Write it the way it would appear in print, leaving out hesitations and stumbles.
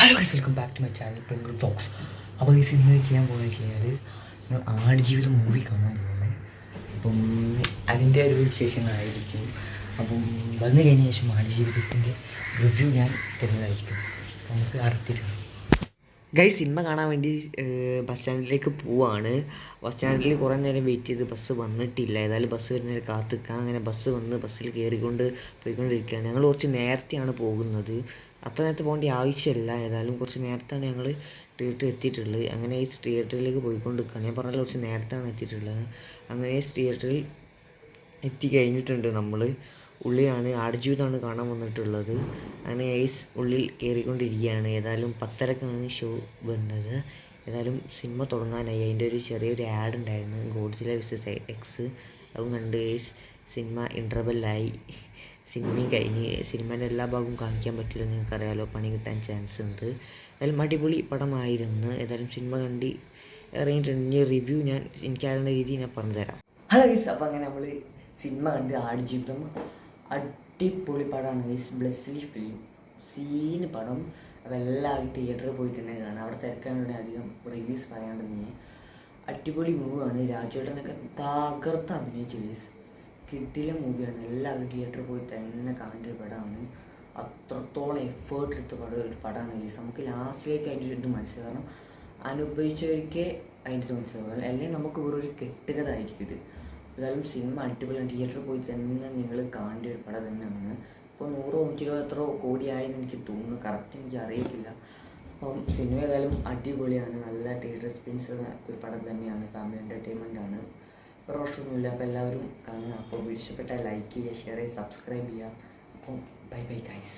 Hello guys, welcome back to my channel Pengal vlogs. അപ്പോൾ guys ഇന്ന് ചെയ്യാൻ പോകുന്നത് വെച്ചാൽ ഞങ്ങൾ ആടുജീവിതം മൂവി കാണാൻ പോകുന്നത്. അപ്പം അതിൻ്റെ ഒരു വിശേഷങ്ങളായിരിക്കും. അപ്പം വന്നു കഴിഞ്ഞ ശേഷം ആടുജീവിതത്തിൻ്റെ റിവ്യൂ ഞാൻ തരുന്നതായിരിക്കും. നമുക്ക് അടുത്തിട്ട് ഗൈസ് സിനിമ കാണാൻ വേണ്ടി ബസ് സ്റ്റാൻഡിലേക്ക് പോവാണ്. ബസ് സ്റ്റാൻഡിൽ കുറേ നേരം വെയിറ്റ് ചെയ്ത് ബസ് വന്നിട്ടില്ല. ഏതായാലും ബസ് വരുന്നവരെ കാത്തിക്കാം. അങ്ങനെ ബസ് വന്ന് ബസ്സിൽ പോയിക്കൊണ്ടിരിക്കുകയാണ്. ഞങ്ങൾ കുറച്ച് നേരത്തെയാണ് പോകുന്നത്. അത്ര നേരത്തെ പോകേണ്ട ആവശ്യമില്ല. ഏതായാലും കുറച്ച് നേരത്താണ് ഞങ്ങൾ തിയേറ്ററിൽ എത്തിയിട്ടുള്ളത്. അങ്ങനെ ഈ തിയേറ്ററിലേക്ക് പോയിക്കൊണ്ടിരിക്കുകയാണ്. ഞാൻ പറഞ്ഞാൽ കുറച്ച് നേരത്താണ് എത്തിയിട്ടുള്ളത്. അങ്ങനെ ഈ തിയേറ്ററിൽ എത്തിക്കഴിഞ്ഞിട്ടുണ്ട്. നമ്മൾ ഉള്ളിലാണ് ആടുജീവിതമാണ് കാണാൻ വന്നിട്ടുള്ളത്. അങ്ങനെ ഉള്ളിൽ കയറിക്കൊണ്ടിരിക്കുകയാണ്. ഏതായാലും 10:30ക്കാണ് ഷോ വരുന്നത്. ഏതായാലും സിനിമ തുടങ്ങാനായി. അതിൻ്റെ ഒരു ചെറിയൊരു ആഡ് ഉണ്ടായിരുന്നു, ഗോഡ്സില vs എക്സ്. അതും കണ്ട് സിനിമ ഇൻ്റർവെല്ലായി. സിനിമയും കഴിഞ്ഞ് സിനിമേൻ്റെ എല്ലാ ഭാഗവും കാണിക്കാൻ പറ്റില്ല, നിങ്ങൾക്കറിയാലോ, പണി കിട്ടാൻ ചാൻസ് ഉണ്ട്. ഏതായാലും അടിപൊളി പടമായിരുന്നു. ഏതായാലും സിനിമ കണ്ട് ഇറങ്ങിയിട്ടുണ്ട്. റിവ്യൂ എനിക്കറിയുന്ന രീതി ഞാൻ പറഞ്ഞു തരാം. ഹലോ ഗൈസ്, അപ്പോൾ അങ്ങനെ നമ്മൾ സിനിമ കണ്ട് ആടുജീവിതം അടിപൊളി പടമാണ് ഗൈസ്. ബ്ലെസ്ലി ഫിലിം സീന് പടം. അപ്പോൾ എല്ലാവരും തിയേറ്ററിൽ പോയി തന്നെ കാണാം. അവിടെ തിരക്കാനുള്ള അധികം റിവ്യൂസ് പറയാണ്ടെന്ന്. അടിപൊളി മൂവിയാണ്. രാജുവേട്ടനൊക്കെ തകർത്ത് അഭിനയിച്ച ഗൈസ്. കിട്ടിയ മൂവിയാണ്. എല്ലാവരും തിയേറ്ററിൽ പോയി തന്നെ കാണേണ്ട ഒരു പടമാണ്. അത്രത്തോളം എഫേർട്ട് എടുത്ത ഒരു പടമാണ് ഗൈസ്. നമുക്ക് ലാസ്റ്റിലേക്ക് അതിൻ്റെ ഒരു ഇത് മനസ്സിലാവും. കാരണം അനുഭവിച്ചവർക്കേ അതിൻ്റെ ഇത് മനസ്സിലാവും. അല്ലെങ്കിൽ നമുക്ക് വേറൊരു കെട്ടുകഥ ആയിരിക്കും ഇത്. ഏതായാലും സിനിമ അടിപൊളിയാണ്. തിയേറ്ററിൽ പോയി തന്നെ നിങ്ങൾ കാണേണ്ട ഒരു പടം തന്നെയാണ്. ഇപ്പോൾ 100-120 എത്ര കോടിയായെന്ന് എനിക്ക് തോന്നുന്നു. കറക്റ്റ് എനിക്ക് അറിയില്ല. അപ്പം സിനിമ ഏതായാലും അടിപൊളിയാണ്. നല്ല തിയേറ്റർ എക്സ്പീരിയൻസ് ഉള്ള ഒരു പടം തന്നെയാണ്. ഫാമിലി എൻ്റർടൈൻമെൻ്റ് ആണ്. ഒരു പ്രശ്നമൊന്നുമില്ല. അപ്പോൾ എല്ലാവരും കാണുക. അപ്പോൾ ഇഷ്ടപ്പെട്ടാൽ ലൈക്ക് ചെയ്യുക, ഷെയർ ചെയ്യുക, സബ്സ്ക്രൈബ് ചെയ്യുക. അപ്പം ബൈ ബൈ ഗൈസ്.